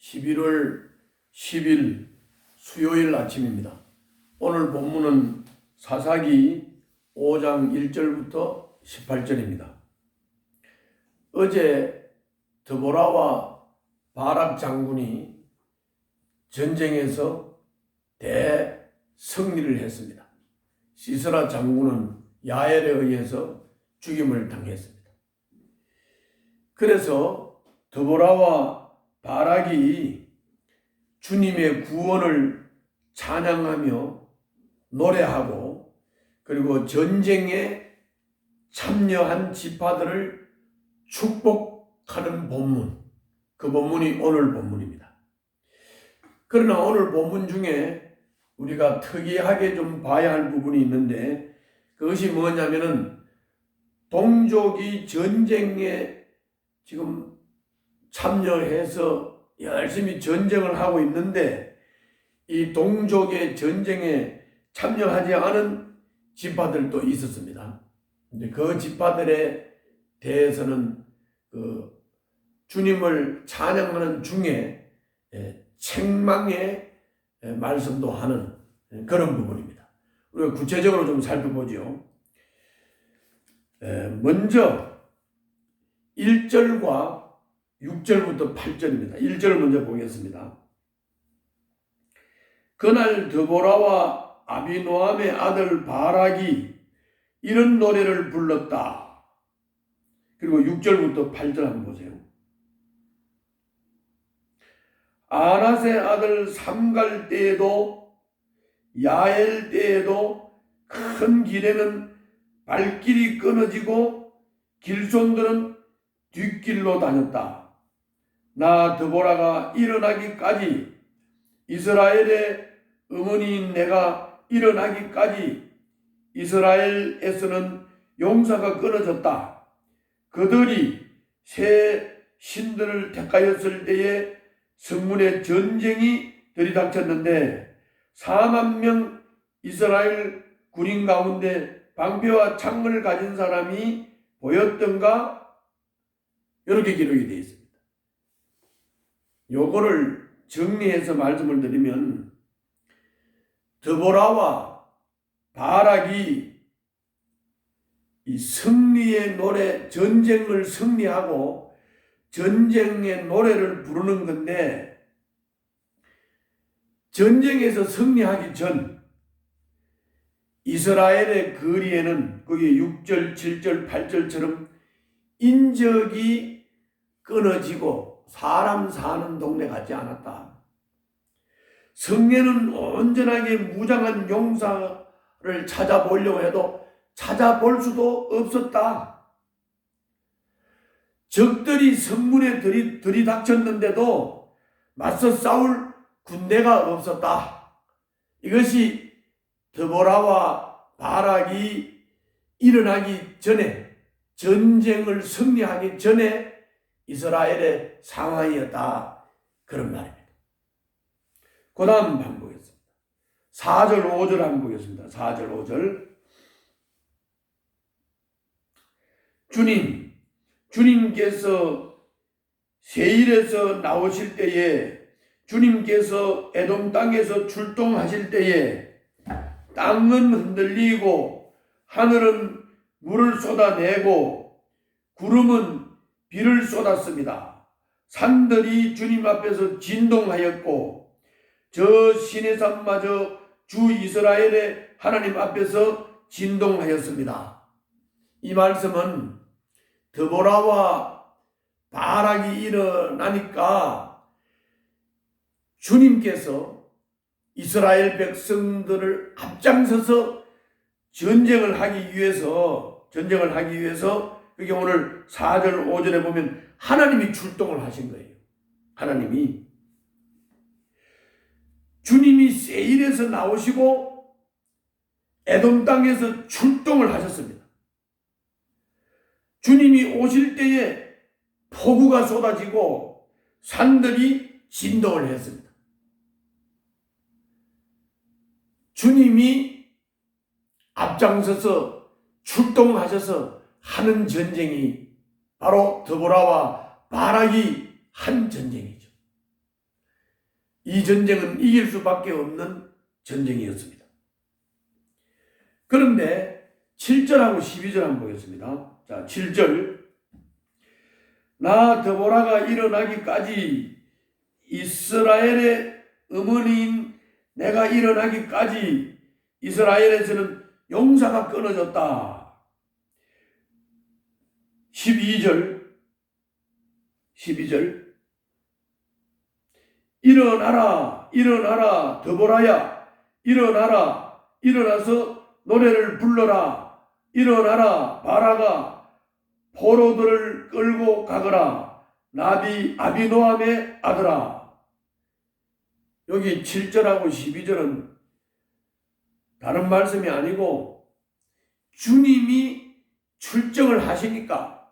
11월 10일 수요일 아침입니다. 오늘 본문은 사사기 5장 1절부터 18절입니다. 어제 드보라와 바락 장군이 전쟁에서 대승리를 했습니다. 시스라 장군은 야엘에 의해서 죽임을 당했습니다. 그래서 드보라와 바락이 주님의 구원을 찬양하며 노래하고 그리고 전쟁에 참여한 지파들을 축복하는 본문, 그 본문이 오늘 본문입니다. 그러나 오늘 본문 중에 우리가 특이하게 좀 봐야 할 부분이 있는데 그것이 뭐냐면은 동족이 전쟁에 지금 참여해서 열심히 전쟁을 하고 있는데 이 동족의 전쟁에 참여하지 않은 지파들도 있었습니다. 근데 그 지파들에 대해서는 그 주님을 찬양하는 중에 책망의 말씀도 하는 그런 부분입니다. 우리가 구체적으로 좀 살펴보죠. 먼저 1절과 6절부터 8절입니다. 1절을 먼저 보겠습니다. 그날 드보라와 아비노함의 아들 바락이 이런 노래를 불렀다. 그리고 6절부터 8절 한번 보세요. 아낫의 아들 삼갈 때에도 야엘 때에도 큰 길에는 발길이 끊어지고 길손들은 뒷길로 다녔다. 나 드보라가 일어나기까지 이스라엘의 어머니인 내가 일어나기까지 이스라엘에서는 용사가 끊어졌다. 그들이 새 신들을 택하였을 때에 성문에 전쟁이 들이닥쳤는데 4만 명 이스라엘 군인 가운데 방패와 창을 가진 사람이 보였던가? 이렇게 기록이 되어 있습니다. 요거를 정리해서 말씀을 드리면 드보라와 바락이 이 승리의 노래, 전쟁을 승리하고 전쟁의 노래를 부르는 건데 전쟁에서 승리하기 전 이스라엘의 거리에는 거기 6절, 7절, 8절처럼 인적이 끊어지고 사람 사는 동네 같지 않았다. 성내는 온전하게 무장한 용사를 찾아보려고 해도 찾아볼 수도 없었다. 적들이 성문에 들이닥쳤는데도 맞서 싸울 군대가 없었다. 이것이 드보라와 바락이 일어나기 전에 전쟁을 승리하기 전에 이스라엘의 상황이었다. 그런 말입니다. 그 다음 한번 보겠습니다. 4절 5절 한번 보겠습니다. 4절 5절 주님께서 세일에서 나오실 때에 주님께서 에돔 땅에서 출동하실 때에 땅은 흔들리고 하늘은 물을 쏟아내고 구름은 비를 쏟았습니다. 산들이 주님 앞에서 진동하였고 저 시내산마저 주 이스라엘의 하나님 앞에서 진동하였습니다. 이 말씀은 드보라와 바락이 일어나니까 주님께서 이스라엘 백성들을 앞장서서 전쟁을 하기 위해서 그게 오늘 4절 5절에 보면 하나님이 출동을 하신 거예요. 주님이 세일에서 나오시고 에돔 땅에서 출동을 하셨습니다. 주님이 오실 때에 폭우가 쏟아지고 산들이 진동을 했습니다. 주님이 앞장서서 출동하셔서 하는 전쟁이 바로 드보라와 바락이 한 전쟁이죠. 이 전쟁은 이길 수밖에 없는 전쟁이었습니다. 그런데 7절하고 12절 한번 보겠습니다. 자, 7절. 나 드보라가 일어나기까지 이스라엘의 어머니인 내가 일어나기까지 이스라엘에서는 용사가 끊어졌다. 12절 일어나라 일어나라 드보라야 일어나라 일어나서 노래를 불러라 일어나라 바라가 포로들을 끌고 가거라 나비 아비노함의 아들아. 여기 7절하고 12절은 다른 말씀이 아니고 주님이 출정을 하시니까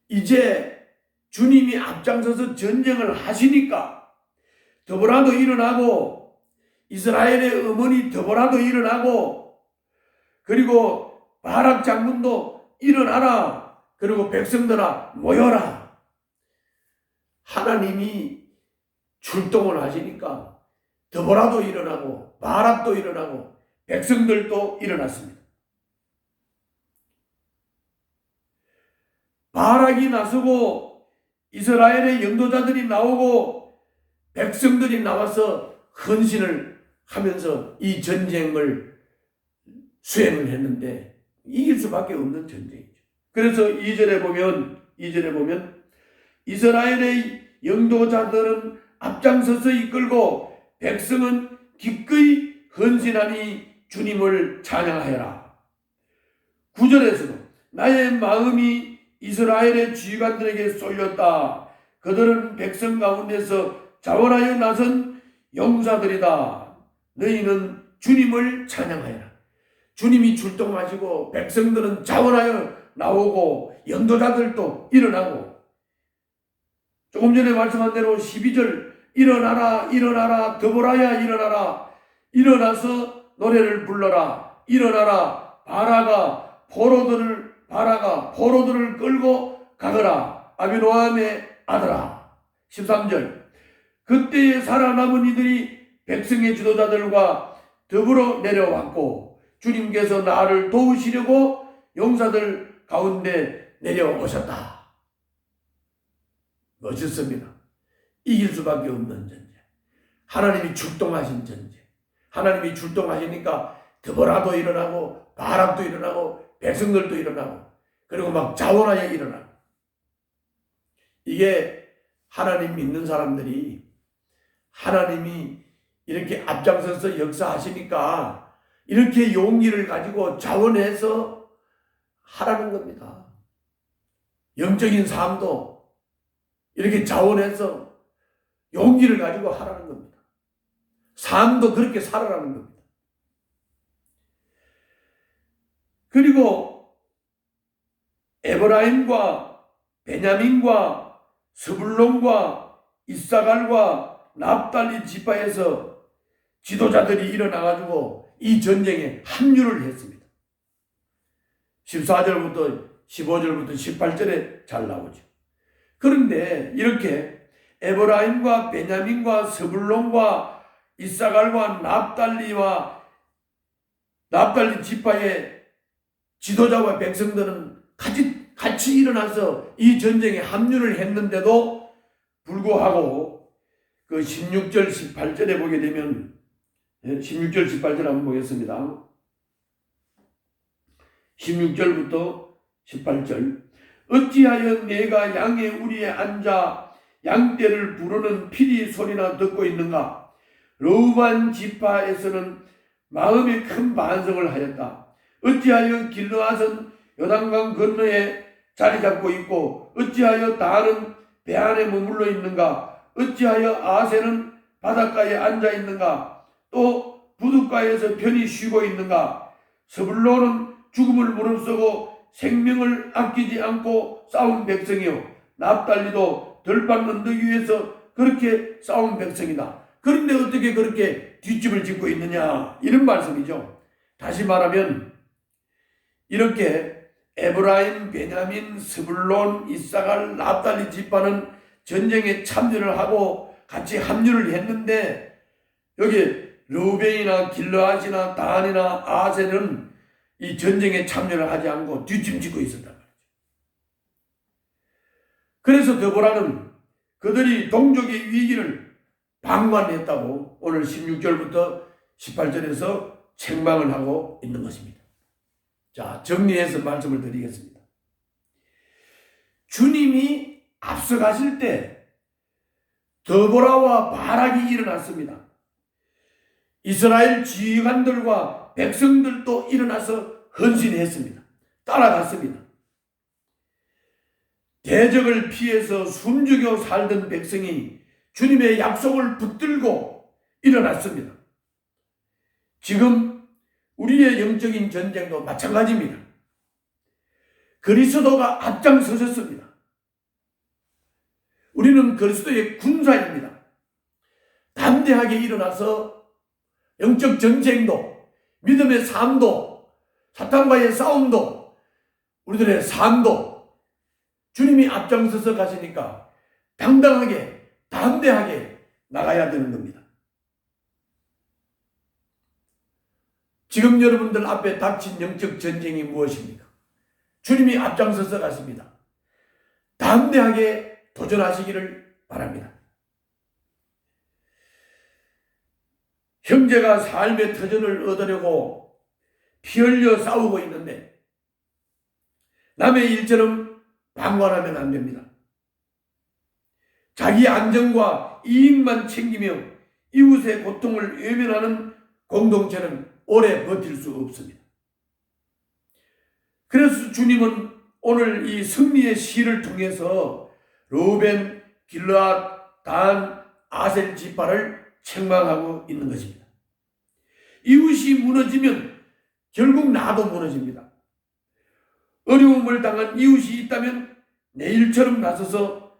이제 주님이 앞장서서 전쟁을 하시니까 드보라도 일어나고 이스라엘의 어머니 드보라도 일어나고 그리고 바락 장군도 일어나라 그리고 백성들아 모여라. 하나님이 출동을 하시니까 드보라도 일어나고 바락도 일어나고 백성들도 일어났습니다. 바락이 나서고 이스라엘의 영도자들이 나오고 백성들이 나와서 헌신을 하면서 이 전쟁을 수행을 했는데 이길 수밖에 없는 전쟁이죠. 그래서 2절에 보면 이스라엘의 영도자들은 앞장서서 이끌고 백성은 기꺼이 헌신하니 주님을 찬양하여라. 9절에서도 나의 마음이 이스라엘의 지휘관들에게 쏠렸다. 그들은 백성 가운데서 자원하여 나선 용사들이다. 너희는 주님을 찬양하여라. 주님이 출동하시고 백성들은 자원하여 나오고 영도자들도 일어나고 조금 전에 말씀한 대로 12절 일어나라 일어나라 드보라야 일어나라 일어나서 노래를 불러라 일어나라 바라가 포로들을 끌고 가거라 아비노함의 아들아. 13절 그때에 살아남은 이들이 백성의 지도자들과 더불어 내려왔고 주님께서 나를 도우시려고 용사들 가운데 내려오셨다. 멋있습니다. 이길 수밖에 없는 전쟁. 하나님이 출동하신 전쟁. 하나님이 출동하시니까 드보라도 일어나고 바락도 일어나고 백성들도 일어나고 그리고 막 자원하여 일어나고. 이게 하나님 믿는 사람들이 하나님이 이렇게 앞장서서 역사하시니까 이렇게 용기를 가지고 자원해서 하라는 겁니다. 영적인 삶도 이렇게 자원해서 용기를 가지고 하라는 겁니다. 삶도 그렇게 살아라는 겁니다. 그리고 에브라임과 베냐민과 스불론과 이사갈과 납달리 지파에서 지도자들이 일어나가지고 이 전쟁에 합류를 했습니다. 14절부터 15절부터 18절에 잘 나오죠. 그런데 이렇게 에브라임과 베냐민과 스불론과 이사갈과 납달리 지파의 지도자와 백성들은 같이 일어나서 이 전쟁에 합류를 했는데도 불구하고 그 16절 18절에 보게 되면 16절 18절 한번 보겠습니다. 16절부터 18절 어찌하여 내가 양의 우리에 앉아 양떼를 부르는 피리 소리나 듣고 있는가? 르우반 지파에서는 마음에 큰 반성을 하였다. 어찌하여 길르앗은 요단강 건너에 자리 잡고 있고 어찌하여 단은 배 안에 머물러 있는가? 어찌하여 아세는 바닷가에 앉아 있는가? 또 부둣가에서 편히 쉬고 있는가? 스불론은 죽음을 무릅쓰고 생명을 아끼지 않고 싸운 백성이요 납달리도 들판 언덕 위에서 그렇게 싸운 백성이다. 그런데 어떻게 그렇게 뒷집을 짓고 있느냐 이런 말씀이죠. 다시 말하면 이렇게 에브라임, 베냐민, 스불론, 이사갈, 납달리 지파는 전쟁에 참여를 하고 같이 합류를 했는데 여기 르우벤이나 길르앗이나 단이나 아셀은 이 전쟁에 참여를 하지 않고 뒷짐지고 있었단 말이죠. 그래서 드보라는 그들이 동족의 위기를 방관했다고 오늘 16절부터 18절에서 책망을 하고 있는 것입니다. 자, 정리해서 말씀을 드리겠습니다. 주님이 앞서가실 때 드보라와 바락이 일어났습니다. 이스라엘 지휘관들과 백성들도 일어나서 헌신했습니다. 따라갔습니다. 대적을 피해서 숨죽여 살던 백성이 주님의 약속을 붙들고 일어났습니다. 지금 우리의 영적인 전쟁도 마찬가지입니다. 그리스도가 앞장서셨습니다. 우리는 그리스도의 군사입니다. 담대하게 일어나서 영적 전쟁도, 믿음의 삶도, 사탄과의 싸움도, 우리들의 삶도 주님이 앞장서서 가시니까 당당하게, 담대하게 나가야 되는 겁니다. 지금 여러분들 앞에 닥친 영적 전쟁이 무엇입니까? 주님이 앞장서서 가십니다. 담대하게 도전하시기를 바랍니다. 형제가 삶의 터전을 얻으려고 피 흘려 싸우고 있는데 남의 일처럼 방관하면 안 됩니다. 자기 안정과 이익만 챙기며 이웃의 고통을 외면하는 공동체는 오래 버틸 수 없습니다. 그래서 주님은 오늘 이 승리의 시를 통해서 르우벤, 길르앗, 단, 아셀 지파를 책망하고 있는 것입니다. 이웃이 무너지면 결국 나도 무너집니다. 어려움을 당한 이웃이 있다면 내일처럼 나서서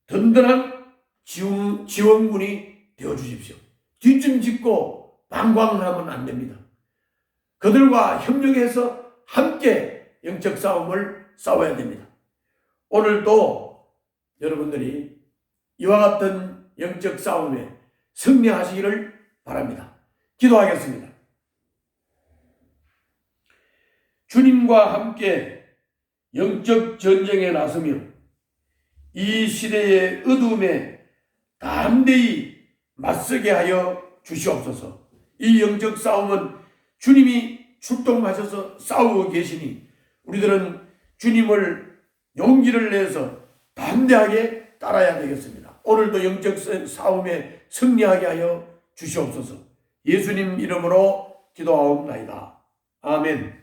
든든한 지원군이 되어주십시오. 뒷짐짓고 방광을 하면 안 됩니다. 그들과 협력해서 함께 영적 싸움을 싸워야 됩니다. 오늘도 여러분들이 이와 같은 영적 싸움에 승리하시기를 바랍니다. 기도하겠습니다. 주님과 함께 영적 전쟁에 나서며 이 시대의 어두움에 담대히 맞서게 하여 주시옵소서. 이 영적 싸움은 주님이 출동하셔서 싸우고 계시니 우리들은 주님을 용기를 내서 담대하게 따라야 되겠습니다. 오늘도 영적 싸움에 승리하게 하여 주시옵소서. 예수님 이름으로 기도하옵나이다. 아멘.